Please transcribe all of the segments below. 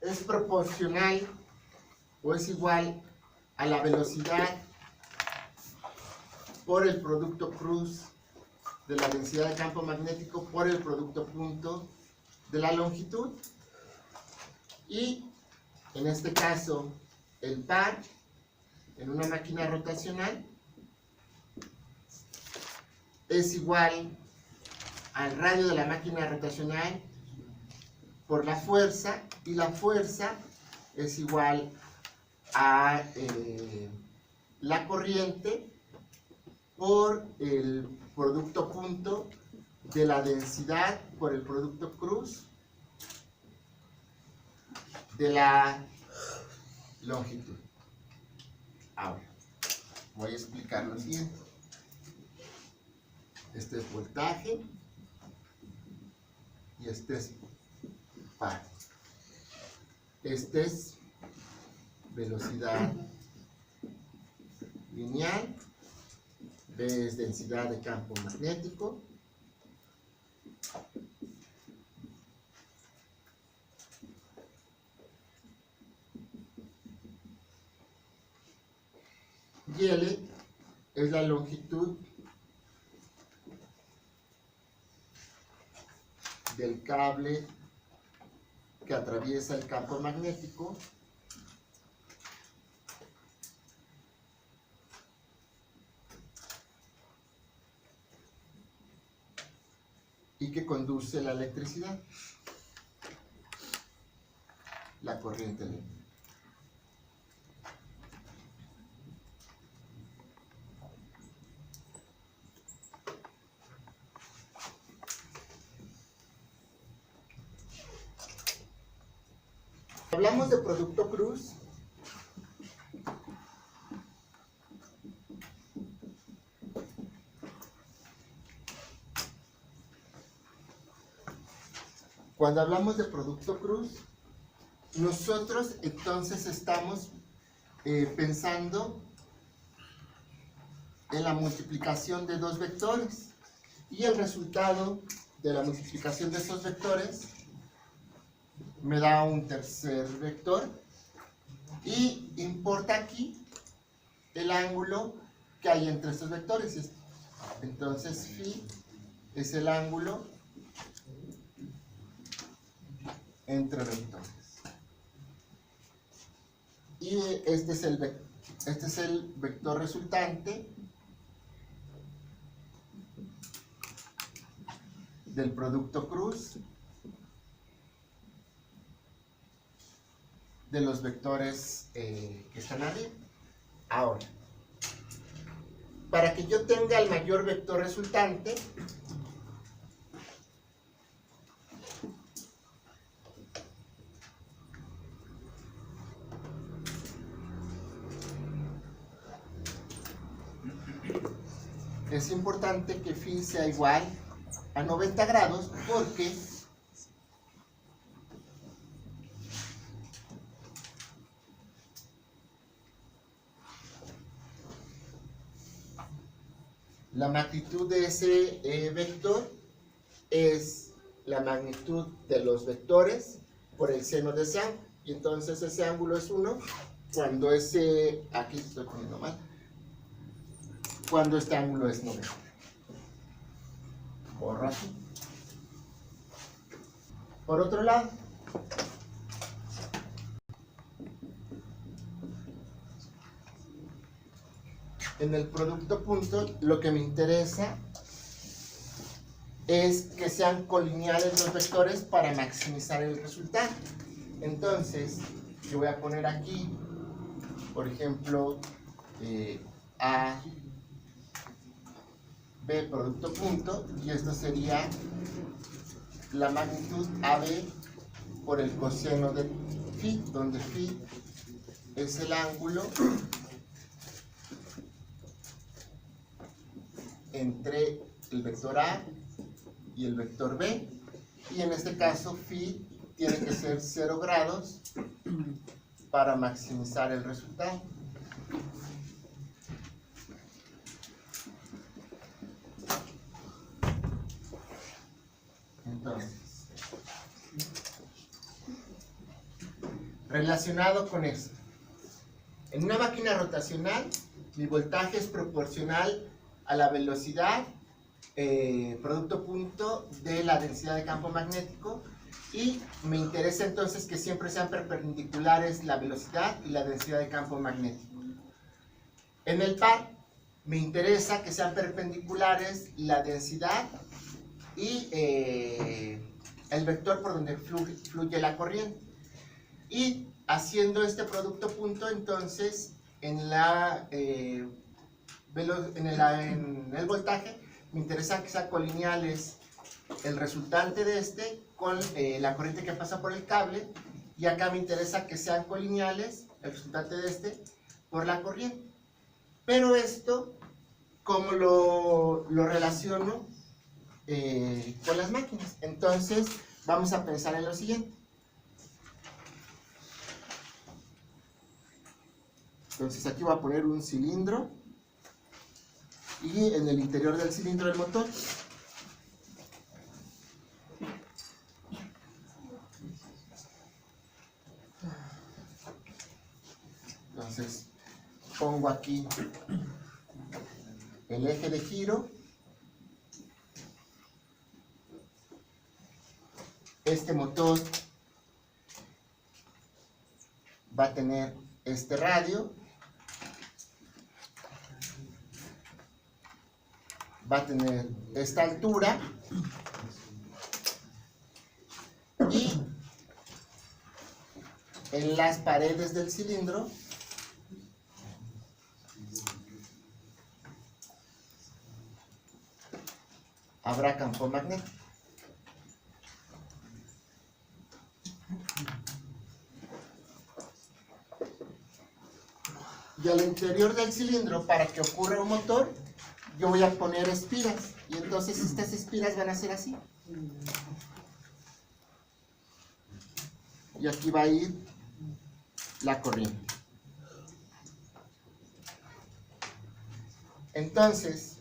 es proporcional o es igual a la velocidad por el producto cruz de la densidad de campo magnético por el producto punto de la longitud. Y en este caso, el par en una máquina rotacional es igual al radio de la máquina rotacional por la fuerza, y la fuerza es igual a la corriente por el producto punto de la densidad por el producto cruz de la longitud. Ahora, voy a explicar lo siguiente. Este es voltaje y este es par. Este es velocidad lineal, B es densidad de campo magnético, y L es la longitud del cable que atraviesa el campo magnético y que conduce la electricidad, la corriente eléctrica. Hablamos de producto cruz. Cuando hablamos de producto cruz, nosotros entonces estamos pensando en la multiplicación de dos vectores, y el resultado de la multiplicación de esos vectores me da un tercer vector, y importa aquí el ángulo que hay entre estos vectores. Entonces phi es el ángulo entre vectores, y este es el vector resultante del producto cruz de los vectores que están arriba. Ahora, para que yo tenga el mayor vector resultante, es importante que phi sea igual a 90 grados, porque la magnitud de ese vector es la magnitud de los vectores por el seno de ese ángulo, y entonces ese ángulo es 1 cuando aquí estoy poniendo mal, cuando este ángulo es 90. Borro aquí. Por otro lado, en el producto punto, lo que me interesa es que sean colineales los vectores para maximizar el resultado. Entonces, yo voy a poner aquí, por ejemplo, A, B, producto punto, y esto sería la magnitud AB por el coseno de phi, donde phi es el ángulo entre el vector A y el vector B, y en este caso phi tiene que ser 0 grados para maximizar el resultado. Entonces, Relacionado con eso, en una máquina rotacional, mi voltaje es proporcional a la velocidad, producto punto de la densidad de campo magnético, y me interesa entonces que siempre sean perpendiculares la velocidad y la densidad de campo magnético. En el par, me interesa que sean perpendiculares la densidad y el vector por donde fluye la corriente. Y haciendo este producto punto, entonces en el voltaje me interesa que sean colineales el resultante de este con la corriente que pasa por el cable, y acá me interesa que sean colineales el resultante de este por la corriente. Pero esto, ¿cómo lo relaciono con las máquinas? Entonces vamos a pensar en lo siguiente. Entonces aquí voy a poner un cilindro y en el interior del cilindro el motor. Entonces pongo aquí el eje de giro. Este motor va a tener este radio, va a tener esta altura, y en las paredes del cilindro habrá campo magnético. Y al interior del cilindro, para que ocurra un motor, yo voy a poner espiras, y entonces estas espiras van a ser así. Y aquí va a ir la corriente. Entonces,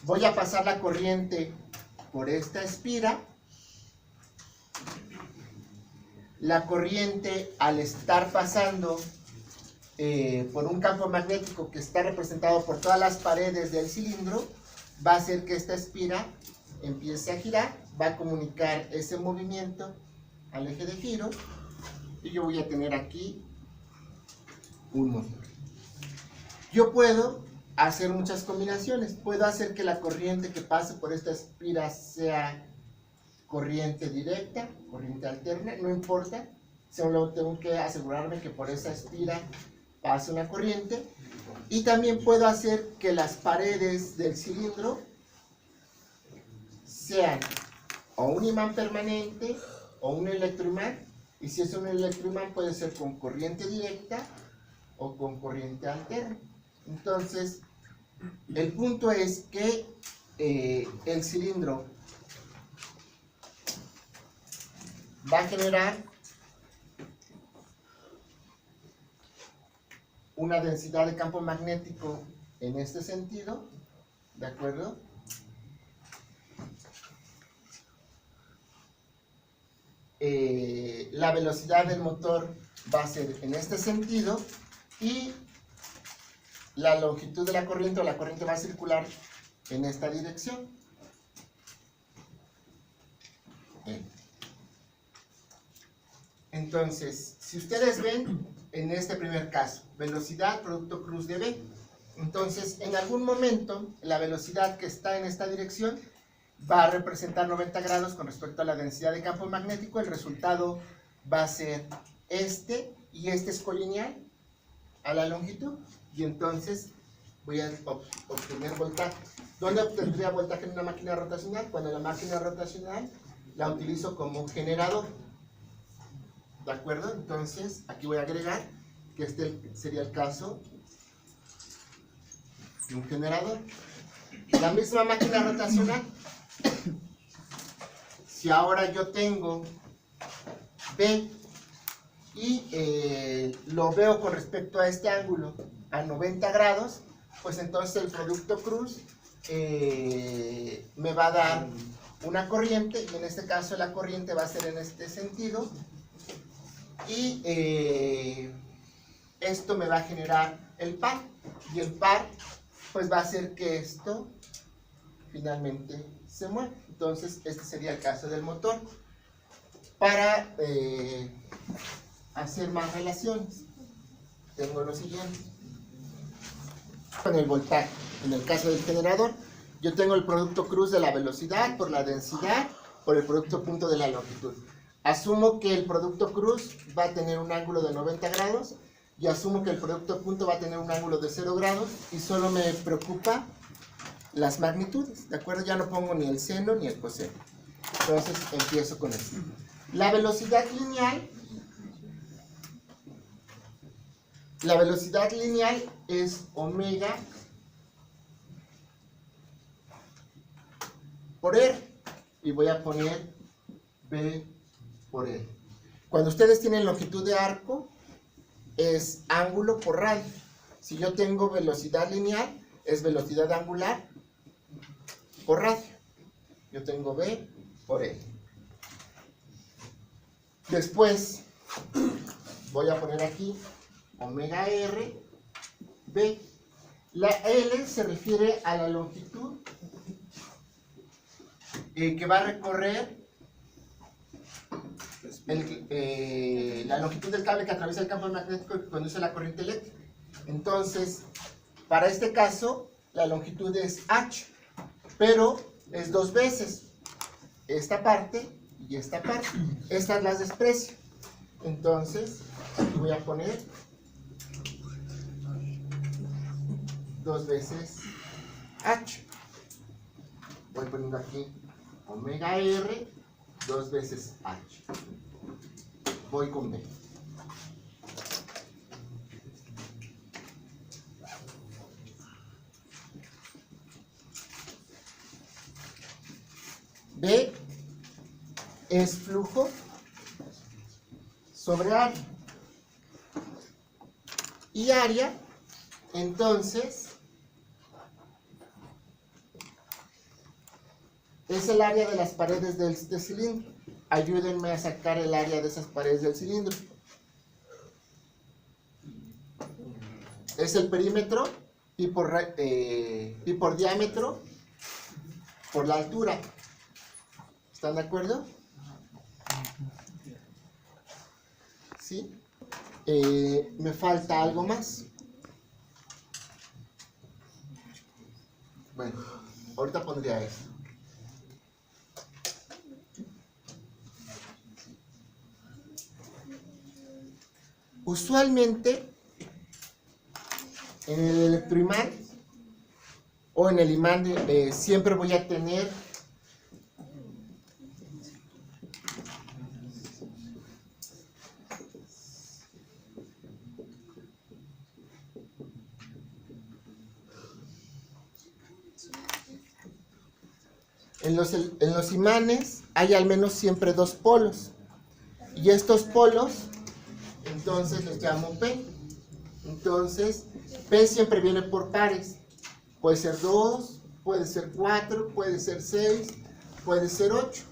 voy a pasar la corriente por esta espira. La corriente, al estar pasando por un campo magnético que está representado por todas las paredes del cilindro, va a hacer que esta espira empiece a girar, va a comunicar ese movimiento al eje de giro, y yo voy a tener aquí un motor. Yo puedo hacer muchas combinaciones. Puedo hacer que la corriente que pase por esta espira sea corriente directa, corriente alterna, no importa, solo tengo que asegurarme que por esa espira pase una corriente. Y también puedo hacer que las paredes del cilindro sean o un imán permanente o un electroimán, y si es un electroimán puede ser con corriente directa o con corriente alterna. Entonces, el punto es que el cilindro va a generar una densidad de campo magnético en este sentido, ¿de acuerdo? La velocidad del motor va a ser en este sentido, y la longitud de la corriente, o la corriente va a circular en esta dirección. Entonces, si ustedes ven, en este primer caso, velocidad producto cruz de B, entonces en algún momento la velocidad que está en esta dirección va a representar 90 grados con respecto a la densidad de campo magnético. El resultado va a ser este, y este es colineal a la longitud, y entonces voy a obtener voltaje. ¿Dónde obtendría voltaje en una máquina rotacional? Cuando la máquina rotacional la utilizo como un generador, ¿de acuerdo? Entonces aquí voy a agregar que este sería el caso de un generador. La misma máquina rotacional, si ahora yo tengo B y lo veo con respecto a este ángulo a 90 grados, pues entonces el producto cruz me va a dar una corriente, y en este caso la corriente va a ser en este sentido, y esto me va a generar el par, y el par pues va a hacer que esto finalmente se mueva. Entonces este sería el caso del motor. Para hacer más relaciones, tengo lo siguiente. Con el voltaje, en el caso del generador, yo tengo el producto cruz de la velocidad por la densidad por el producto punto de la longitud. Asumo que el producto cruz va a tener un ángulo de 90 grados y asumo que el producto punto va a tener un ángulo de 0 grados y solo me preocupa las magnitudes, ¿de acuerdo? Ya no pongo ni el seno ni el coseno. Entonces empiezo con esto. La velocidad lineal es omega por R y voy a poner B por L. Cuando ustedes tienen longitud de arco es ángulo por radio. Si yo tengo velocidad lineal es velocidad angular por radio. Yo tengo B por L. Después voy a poner aquí omega R, B. La L se refiere a la longitud que va a recorrer la longitud del cable que atraviesa el campo magnético que conduce la corriente eléctrica. Entonces, para este caso, la longitud es H, pero es dos veces esta parte y esta parte. Estas las desprecio. Entonces, aquí voy a poner dos veces H. Voy poniendo aquí omega R, dos veces H. Voy con B. B es flujo sobre área. Y área, entonces, es el área de las paredes de este cilindro. Ayúdenme a sacar el área de esas paredes del cilindro. Es el perímetro y por diámetro por la altura. ¿Están de acuerdo? ¿Sí? Me falta algo más. Bueno, ahorita pondría esto. Usualmente, en el electroimán o en el imán siempre voy a tener en los imanes hay al menos siempre dos polos y estos polos entonces les llamo P. Entonces P siempre viene por pares, puede ser 2, puede ser 4, puede ser 6, puede ser 8.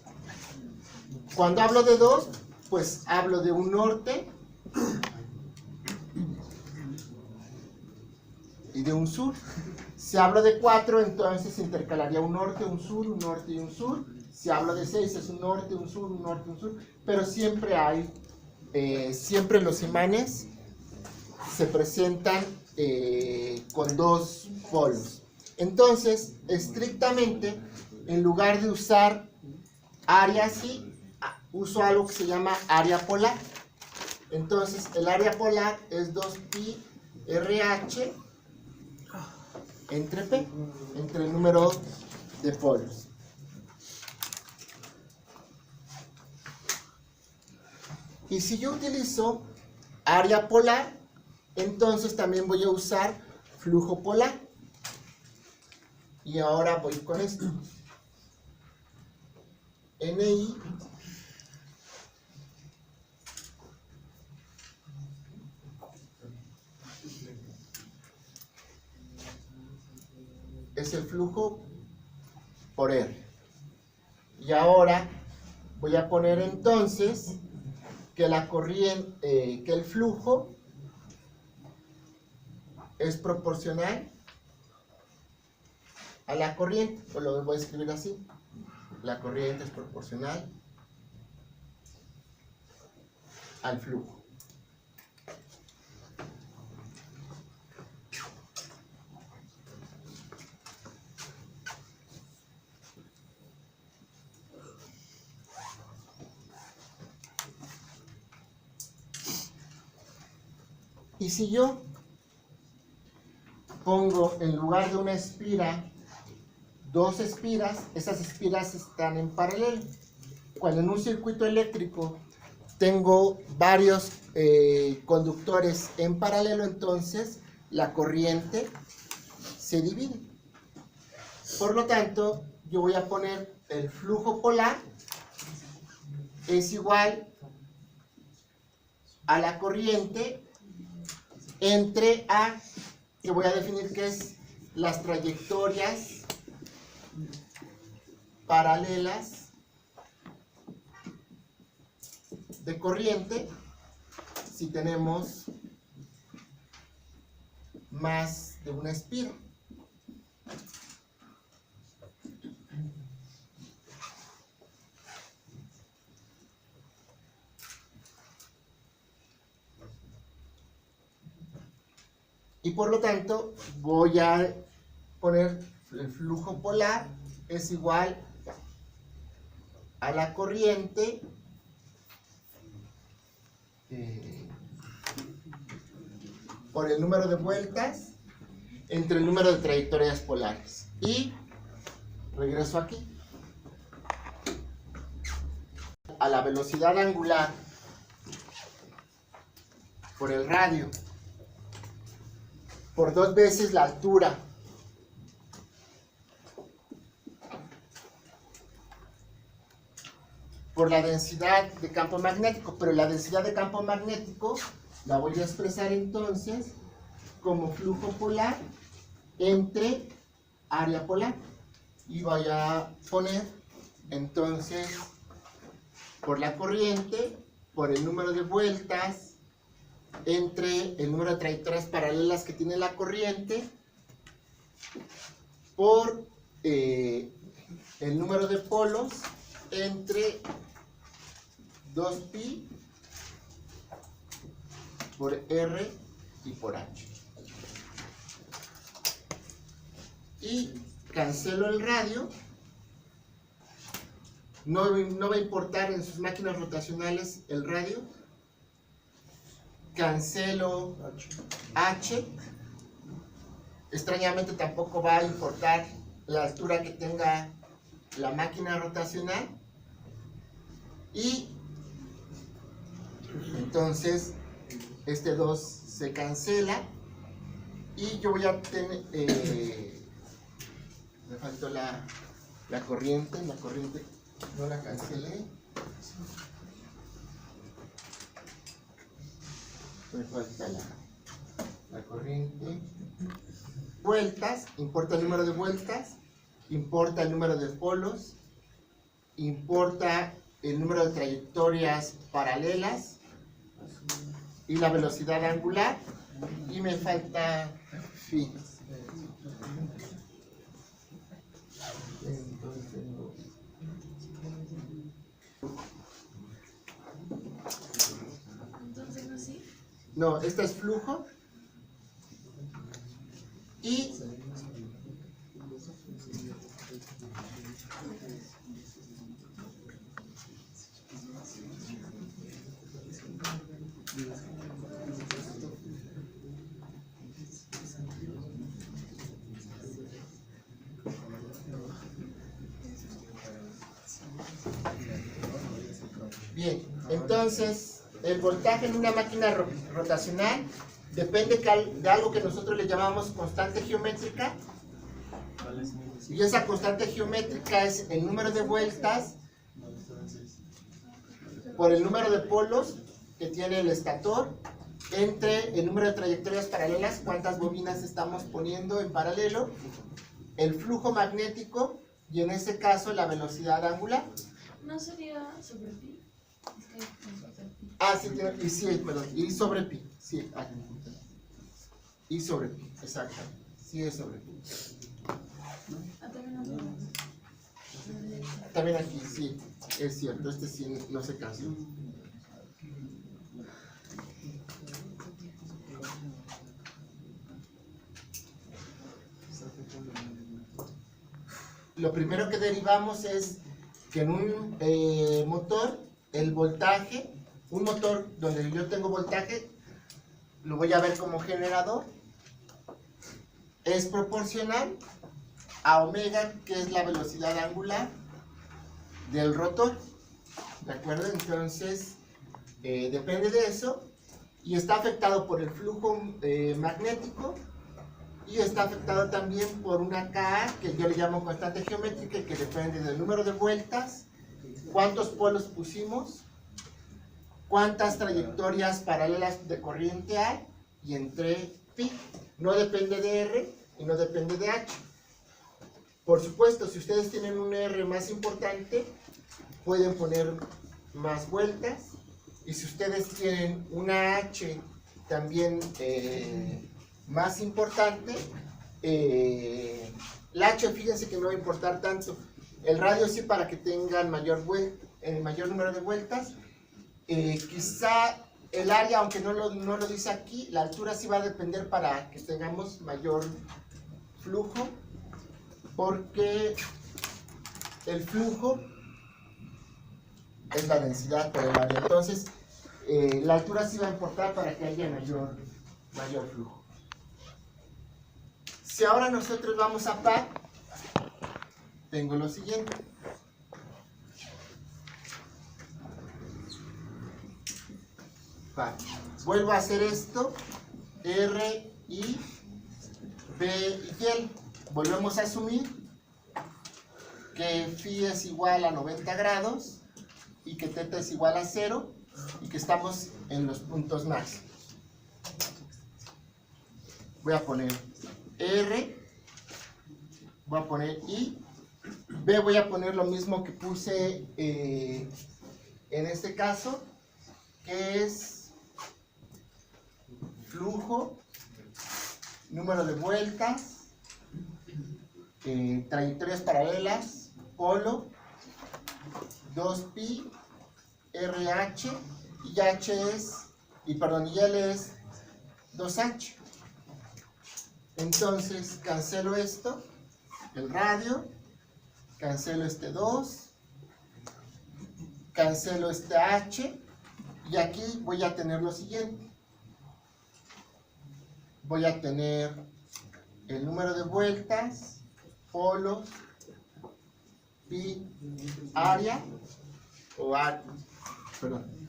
Cuando hablo de 2, pues hablo de un norte y de un sur. Si hablo de 4, entonces intercalaría un norte, un sur, un norte y un sur. Si hablo de 6, es un norte, un sur, un norte, un sur. Pero siempre hay, siempre los imanes se presentan con dos polos. Entonces, estrictamente, en lugar de usar área así, uso algo que se llama área polar. Entonces, el área polar es 2pi RH entre P, entre el número de polos. Y si yo utilizo área polar, entonces también voy a usar flujo polar. Y ahora voy con esto. NI es el flujo por R. Y ahora voy a poner entonces que la corriente, que el flujo es proporcional a la corriente, o lo voy a escribir así: la corriente es proporcional al flujo. Y si yo pongo en lugar de una espira dos espiras, esas espiras están en paralelo. Cuando en un circuito eléctrico tengo varios conductores en paralelo, entonces la corriente se divide. Por lo tanto, yo voy a poner el flujo polar es igual a la corriente entre A, que voy a definir que es las trayectorias paralelas de corriente, si tenemos más de una espira. Y por lo tanto voy a poner el flujo polar es igual a la corriente por el número de vueltas entre el número de trayectorias polares. Y regreso aquí a la velocidad angular por el radio por 2 veces la altura por la densidad de campo magnético, pero la densidad de campo magnético la voy a expresar entonces como flujo polar entre área polar, y voy a poner entonces por la corriente por el número de vueltas entre el número de trayectorias paralelas que tiene la corriente por el número de polos entre 2pi por R y por H. Y cancelo el radio. No va a importar en sus máquinas rotacionales el radio. Cancelo H. Extrañamente tampoco va a importar la altura que tenga la máquina rotacional. Y entonces este 2 se cancela y yo voy a tener me faltó la corriente no la cancelé, me falta la corriente. Vueltas, importa el número de vueltas, importa el número de polos, importa el número de trayectorias paralelas y la velocidad angular, y me falta phi. Entonces, ¿no sí? No, este es flujo y bien, entonces el voltaje en una máquina rotacional depende de algo que nosotros le llamamos constante geométrica, y esa constante geométrica es el número de vueltas por el número de polos que tiene el estator entre el número de trayectorias paralelas, cuántas bobinas estamos poniendo en paralelo, el flujo magnético y en ese caso la velocidad angular. ¿No sería sobre pi? Es que no sé hacer pi. Ah, sí, y sí, perdón, I sobre pi. Sí, I sobre pi, exacto. Sí es sobre pi. También aquí, sí, es cierto, este sí no se cambió. Lo primero que derivamos es que en un motor, el voltaje, un motor donde yo tengo voltaje, lo voy a ver como generador, es proporcional a omega, que es la velocidad angular del rotor. ¿De acuerdo? Entonces, depende de eso y está afectado por el flujo magnético y está afectado también por una Ka, que yo le llamo constante geométrica, que depende del número de vueltas, cuántos polos pusimos, cuántas trayectorias paralelas de corriente hay y entre pi. No depende de R y no depende de H. Por supuesto, si ustedes tienen un R más importante, pueden poner más vueltas, y si ustedes tienen una H también más importante, la H, fíjense que no va a importar tanto. El radio sí, para que tengan mayor número de vueltas. Quizá el área, aunque no lo dice aquí, la altura sí va a depender para que tengamos mayor flujo, porque el flujo es la densidad por el área. Entonces, la altura sí va a importar para que haya mayor flujo. Si ahora nosotros vamos a par, tengo lo siguiente. Par. Vuelvo a hacer esto, R, I, B y L. Volvemos a asumir que phi es igual a 90 grados y que θ es igual a 0 y que estamos en los puntos máximos. Voy a poner R, voy a poner I, B voy a poner lo mismo que puse en este caso, que es flujo, número de vueltas, trayectorias paralelas, polo, 2pi, RH, y H es, y L es 2H. Entonces cancelo esto, el radio, cancelo este 2, cancelo este H, y aquí voy a tener lo siguiente. Voy a tener el número de vueltas, polos, pi, área,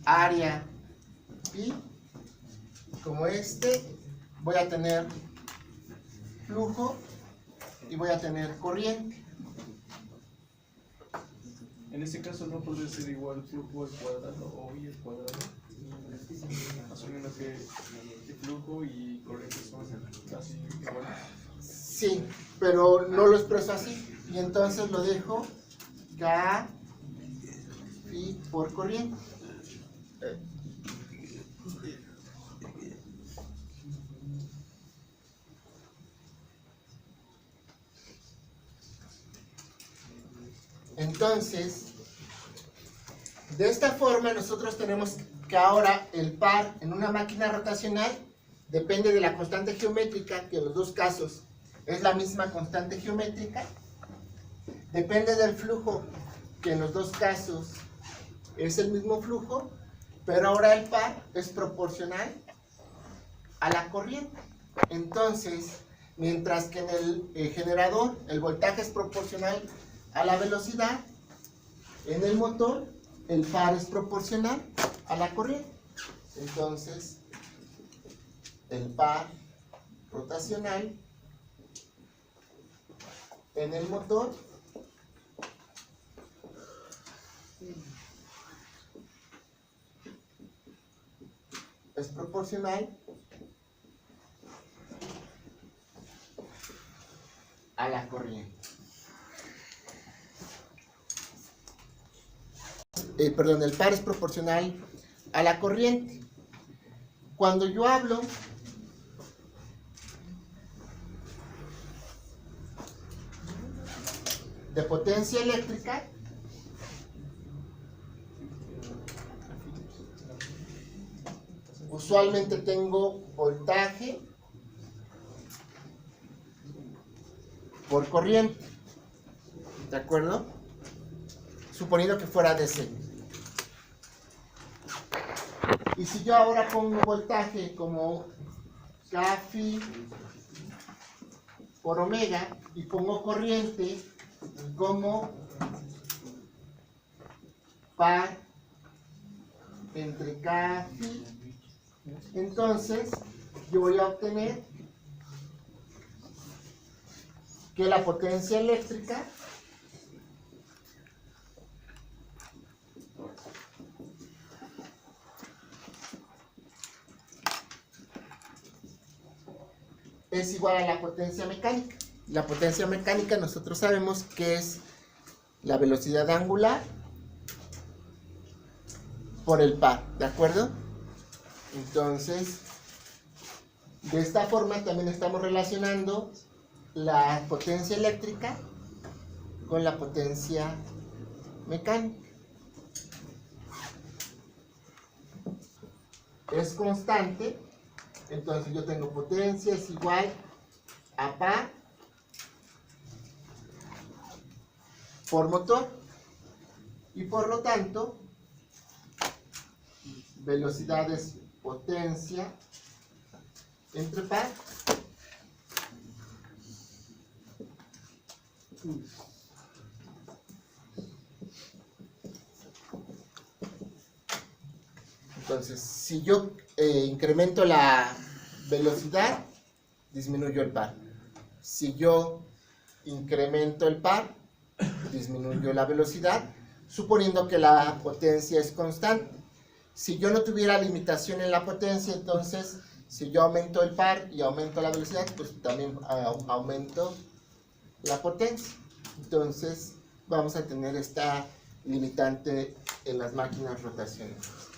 área, pi, como este. Voy a tener flujo y voy a tener corriente. En este caso no podría ser igual flujo al cuadrado o I al cuadrado, asumiendo que el flujo y corriente son casi iguales. Sí, pero no lo expreso así, y entonces lo dejo K pi por corriente. Entonces, de esta forma nosotros tenemos que ahora el par en una máquina rotacional depende de la constante geométrica, que en los dos casos es la misma constante geométrica, depende del flujo, que en los dos casos es el mismo flujo, pero ahora el par es proporcional a la corriente. Entonces, mientras que en el generador el voltaje es proporcional a la velocidad, en el motor el par es proporcional a la corriente. Entonces, el par rotacional en el motor es proporcional a la corriente. El par es proporcional a la corriente. Cuando yo hablo de potencia eléctrica, usualmente tengo voltaje por corriente, ¿de acuerdo? Suponiendo que fuera DC. Y si yo ahora pongo voltaje como K-phi por omega y pongo corriente como par entre K-phi, entonces yo voy a obtener que la potencia eléctrica es igual a la potencia mecánica. La potencia mecánica nosotros sabemos que es la velocidad angular por el par, ¿de acuerdo? Entonces, de esta forma también estamos relacionando la potencia eléctrica con la potencia mecánica. Es constante, entonces yo tengo potencia es igual a par por motor y por lo tanto velocidad es potencia entre par entonces si yo incremento la velocidad disminuyo el par, si yo incremento el par disminuyo la velocidad, suponiendo que la potencia es constante. Si yo no tuviera limitación en la potencia, entonces si yo aumento el par y aumento la velocidad, pues también aumento la potencia. Entonces vamos a tener esta limitante en las máquinas rotacionales.